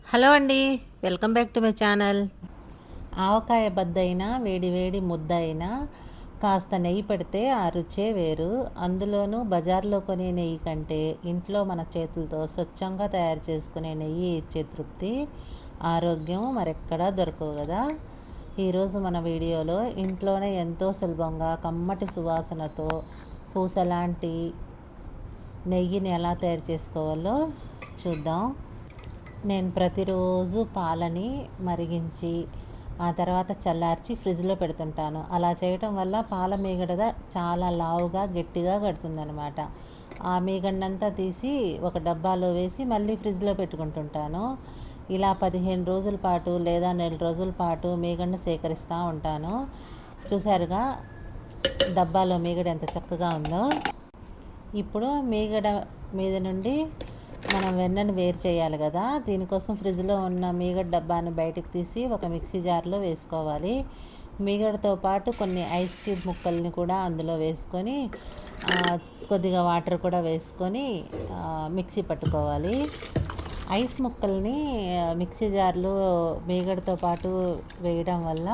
Hello అండి. Welcome back to my channel. ఆవకాయ బద్దయినా, వేడి వేడి ముద్దయినా కాస్త నెయ్యి పెడితే ఆ రుచే వేరు. అందులోనూ బజార్‌లో కొనే నెయ్యి కంటే ఇంట్లో మన చేతులతో స్వచ్ఛంగా తయారు చేసుకునే నెయ్యి ఇచ్చే తృప్తి, ఆరోగ్యం మరెక్కడా దొరకవు గదా! ఈరోజు మన వీడియోలో ఇంట్లోనే ఎంతో సులభంగా కమ్మటి సువాసనతో పూసలాంటి నెయ్యిని ఎలా తయారు చేసుకోవాలో చూద్దాం. నేను ప్రతిరోజు పాలని మరిగించి ఆ తర్వాత చల్లార్చి ఫ్రిడ్జ్లో పెడుతుంటాను. అలా చేయటం వల్ల పాల మీగడగా చాలా లావుగా గట్టిగా కడుతుందనమాట. ఆ మీగడనంతా తీసి ఒక డబ్బాలో వేసి మళ్ళీ ఫ్రిడ్జ్లో పెట్టుకుంటుంటాను. ఇలా 15 రోజుల పాటు లేదా నెల రోజుల పాటు మీగడను సేకరిస్తూ ఉంటాను. చూసారుగా డబ్బాలో మీగడ ఎంత చక్కగా ఉందో. ఇప్పుడు మీగడ మీద నుండి మనం వెన్నను వేరు చేయాలి కదా. దీనికోసం ఫ్రిడ్జ్లో ఉన్న మీగడ డబ్బాను బయటకు తీసి ఒక మిక్సీ జార్లో వేసుకోవాలి. మీగడతో పాటు కొన్ని ఐస్ క్యూబ్ ముక్కల్ని కూడా అందులో వేసుకొని కొద్దిగా వాటర్ కూడా వేసుకొని మిక్సీ పట్టుకోవాలి. ఐస్ ముక్కల్ని మిక్సీ జార్లో మీగడతో పాటు వేయడం వల్ల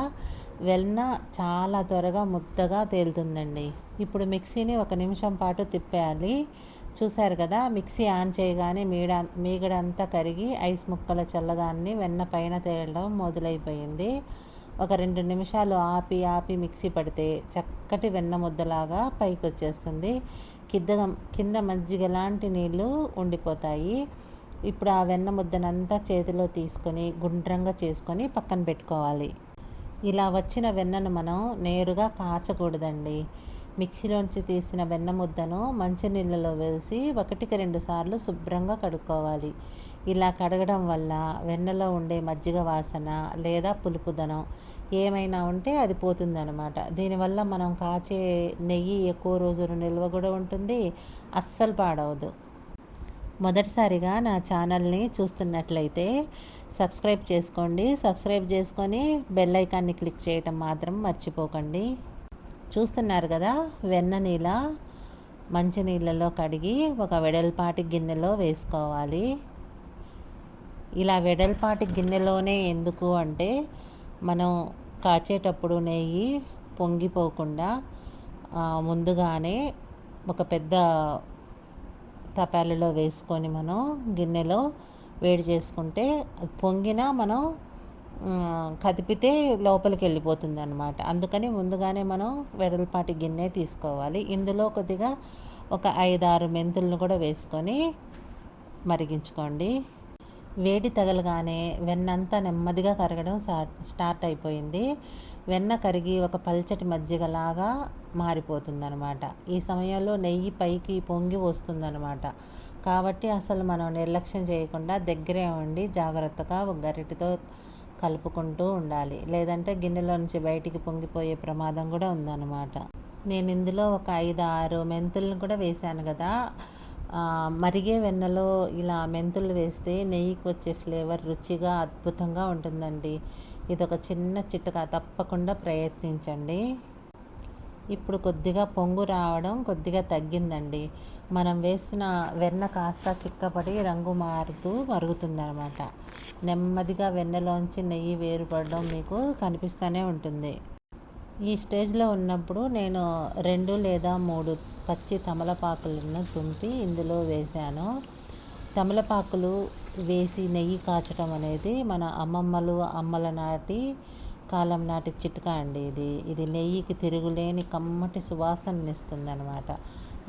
వెన్న చాలా త్వరగా ముద్దగా తేలుతుందండి. ఇప్పుడు మిక్సీని 1 నిమిషం పాటు తిప్పేయాలి. చూశారు కదా, మిక్సీ ఆన్ చేయగానే మీగడంతా కరిగి ఐస్ ముక్కల చల్లదాన్ని వెన్న పైన తేలడం మొదలైపోయింది. ఒక 2 నిమిషాలు ఆపి ఆపి మిక్సీ పడితే చక్కటి వెన్న ముద్దలాగా పైకి వచ్చేస్తుంది. కింద మజ్జిగ లాంటి నీళ్ళు ఉండిపోతాయి. ఇప్పుడు ఆ వెన్న ముద్దనంతా చేతిలో తీసుకొని గుండ్రంగా చేసుకొని పక్కన పెట్టుకోవాలి. ఇలా వచ్చిన వెన్నను మనం నేరుగా కాచకూడదండి. మిక్సీలోంచి తీసిన వెన్న ముద్దను మంచినీళ్ళలో వేసి 1-2 సార్లు శుభ్రంగా కడుక్కోవాలి. ఇలా కడగడం వల్ల వెన్నలో ఉండే మజ్జిగ వాసన లేదా పులుపుదనం ఏమైనా ఉంటే అది పోతుందన్నమాట. దీనివల్ల మనం కాచే నెయ్యి ఎక్కువ రోజులు నిల్వ కూడా ఉంటుంది, అస్సలు పాడవదు. మొదటిసారిగా నా ఛానల్ని చూస్తున్నట్లయితే సబ్స్క్రైబ్ చేసుకోండి. సబ్స్క్రైబ్ చేసుకొని బెల్ ఐకాన్ని క్లిక్ చేయటం మాత్రం మర్చిపోకండి. చూస్తున్నారు కదా, వెన్న మంచినీళ్ళలో కడిగి ఒక వెడల్పాటి గిన్నెలో వేసుకోవాలి. ఇలా వెడల్పాటి గిన్నెలోనే ఎందుకు అంటే మనం కాచేటప్పుడు నెయ్యి పొంగిపోకుండా ముందుగానే ఒక పెద్ద తపాలలో వేసుకొని మనం గిన్నెలో వేడి చేసుకుంటే పొంగినా మనం కదిపితే లోపలికి వెళ్ళిపోతుంది అనమాట. అందుకని ముందుగానే మనం వెడల్పాటి గిన్నె తీసుకోవాలి. ఇందులో కొద్దిగా ఒక 5-6 మెంతులను కూడా వేసుకొని మరిగించుకోండి. వేడి తగలగానే వెన్నంతా నెమ్మదిగా కరగడం స్టార్ట్ అయిపోయింది. వెన్న కరిగి ఒక పల్చటి మజ్జిగలాగా మారిపోతుందనమాట. ఈ సమయంలో నెయ్యి పైకి పొంగి వస్తుందనమాట. కాబట్టి అసలు మనం నిర్లక్ష్యం చేయకుండా దగ్గరే ఉండి జాగ్రత్తగా ఒక గరిటెతో కలుపుకుంటూ ఉండాలి. లేదంటే గిన్నెలో నుంచి బయటికి పొంగిపోయే ప్రమాదం కూడా ఉందన్నమాట. నేను ఇందులో ఒక 5-6 మెంతులను కూడా వేశాను కదా. మరిగే వెన్నలో ఇలా మెంతులు వేస్తే నెయ్యికి వచ్చే ఫ్లేవర్ రుచిగా అద్భుతంగా ఉంటుందండి. ఇదొక చిన్న చిట్కా, తప్పకుండా ప్రయత్నించండి. ఇప్పుడు కొద్దిగా పొంగు రావడం కొద్దిగా తగ్గిందండి. మనం వేసిన వెన్న కాస్త చిక్కపడి రంగు మారుతూ మరుగుతుందన్నమాట. నెమ్మదిగా వెన్నలోంచి నెయ్యి వేరుపడడం మీకు కనిపిస్తూనే ఉంటుంది. ఈ స్టేజ్లో ఉన్నప్పుడు నేను 2 లేదా 3 పచ్చి తమలపాకులను తుంపి ఇందులో వేశాను. తమలపాకులు వేసి నెయ్యి కాచడం అనేది మన అమ్మల నాటి కాలం నాటి చిట్కా అండి. ఇది నెయ్యికి తిరుగులేని కమ్మటి సువాసననిస్తుంది అనమాట.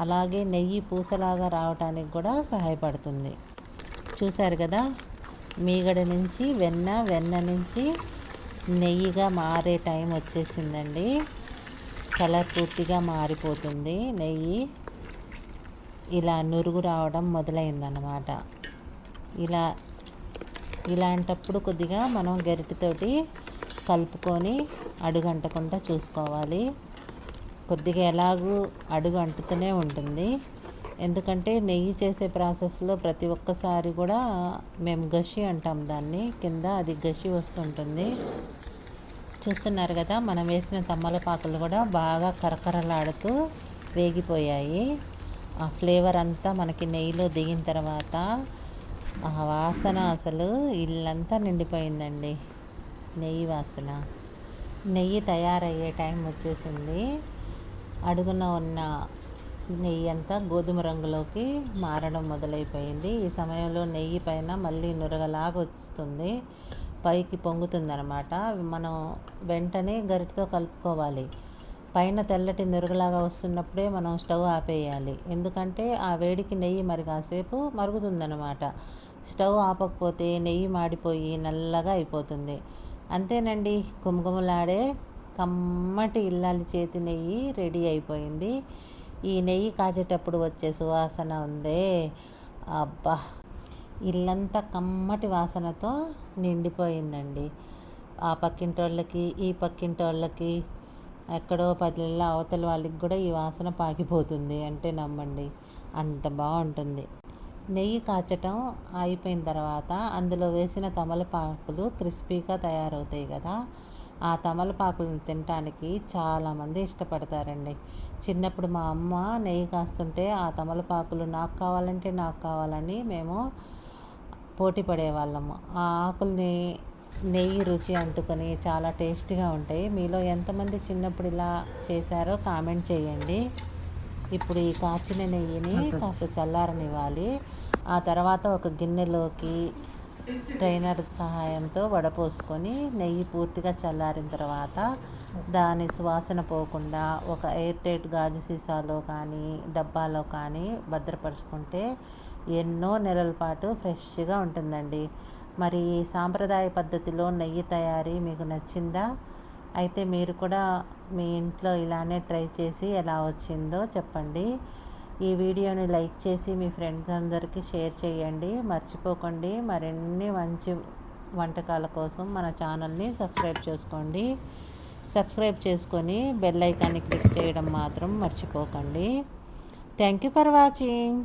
అలాగే నెయ్యి పూసలాగా రావడానికి కూడా సహాయపడుతుంది. చూశారు కదా, మీగడ నుంచి వెన్న నుంచి నెయ్యిగా మారే టైం వచ్చేసిందండి. కలర్ పూర్తిగా మారిపోతుంది. నెయ్యి ఇలా నురుగు రావడం మొదలైందన్నమాట. ఇలాంటప్పుడు కొద్దిగా మనం గరిటెతోటి కలుపుకొని అడుగంటకుండా చూసుకోవాలి. కొద్దిగా ఎలాగూ అడుగు అంటుతూనే ఉంటుంది. ఎందుకంటే నెయ్యి చేసే ప్రాసెస్లో ప్రతి ఒక్కసారి కూడా మేము గషి అంటాం దాన్ని, కింద అది గషి వస్తుంటుంది. చూస్తున్నారు కదా, మనం వేసిన తమ్మలపాకులు కూడా బాగా కరకరలాడుతూ వేగిపోయాయి. ఆ ఫ్లేవర్ అంతా మనకి నెయ్యిలో దిగిన తర్వాత ఆ వాసన అసలు ఇల్లంతా నిండిపోయిందండి. నెయ్యి వాసన. నెయ్యి తయారయ్యే టైం వచ్చేసింది. అడుగున ఉన్న నెయ్యి అంతా గోధుమ రంగులోకి మారడం మొదలైపోయింది. ఈ సమయంలో నెయ్యి పైన మళ్ళీ నురగలాగా వస్తుంది, పైకి పొంగుతుందనమాట. మనం వెంటనే గరిటతో కలుపుకోవాలి. పైన తెల్లటి నురగలాగా వస్తున్నప్పుడే మనం స్టవ్ ఆపేయాలి. ఎందుకంటే ఆ వేడికి నెయ్యి మరి కాసేపు మరుగుతుందనమాట. స్టవ్ ఆపకపోతే నెయ్యి మాడిపోయి నల్లగా అయిపోతుంది. అంతేనండి, గుమగుమలాడే కమ్మటి ఇల్లాలి చేతి నెయ్యి రెడీ అయిపోయింది. ఈ నెయ్యి కాచేటప్పుడు వచ్చే సువాసన ఉందే, అబ్బా! ఇల్లంతా కమ్మటి వాసనతో నిండిపోయిందండి. ఆ పక్కింటోళ్ళకి, ఈ పక్కింటోళ్ళకి, ఎక్కడో 10 ఇళ్ళ అవతల వాళ్ళకి కూడా ఈ వాసన పాకిపోతుంది అంటే నమ్మండి. అంత బాగుంటుంది. నెయ్యి కాచటం అయిపోయిన తర్వాత అందులో వేసిన తమలపాకులు క్రిస్పీగా తయారవుతాయి కదా, ఆ తమలపాకులను తినటానికి చాలామంది ఇష్టపడతారండి. చిన్నప్పుడు మా అమ్మ నెయ్యి కాస్తుంటే ఆ తమలపాకులు నాకు కావాలంటే నాకు కావాలని మేము పోటీ పడేవాళ్ళము. ఆ ఆకుల్ని నెయ్యి రుచి అంటుకొని చాలా టేస్టీగా ఉంటాయి. మీలో ఎంతమంది చిన్నప్పుడు ఇలా చేశారో కామెంట్ చేయండి. ఇప్పుడు ఈ కాచిన నెయ్యిని కాస్త చల్లారనివ్వాలి. ఆ తర్వాత ఒక గిన్నెలోకి స్ట్రైనర్ సహాయంతో వడపోసుకొని నెయ్యి పూర్తిగా చల్లారిన తర్వాత దాని సువాసన పోకుండా ఒక ఎయిర్ టైట్ గాజు సీసాలో కానీ డబ్బాలో కానీ భద్రపరుచుకుంటే ఎన్నో నెలల పాటు ఫ్రెష్గా ఉంటుందండి. మరి ఈ సాంప్రదాయ పద్ధతిలో నెయ్యి తయారీ మీకు నచ్చిందా? అయితే మీరు కూడా మీ ఇంట్లో ఇలానే ట్రై చేసి ఎలా వచ్చిందో చెప్పండి. ఈ వీడియోని లైక్ చేసి మీ ఫ్రెండ్స్ అందరికీ షేర్ చేయండి. మర్చిపోకండి, మరిన్ని మంచి వంటకాల కోసం మన ఛానల్ని సబ్స్క్రైబ్ చేసుకోండి. సబ్స్క్రైబ్ చేసుకొని బెల్ ఐకాన్ని క్లిక్ చేయడం మాత్రం మర్చిపోకండి. Thank you for watching.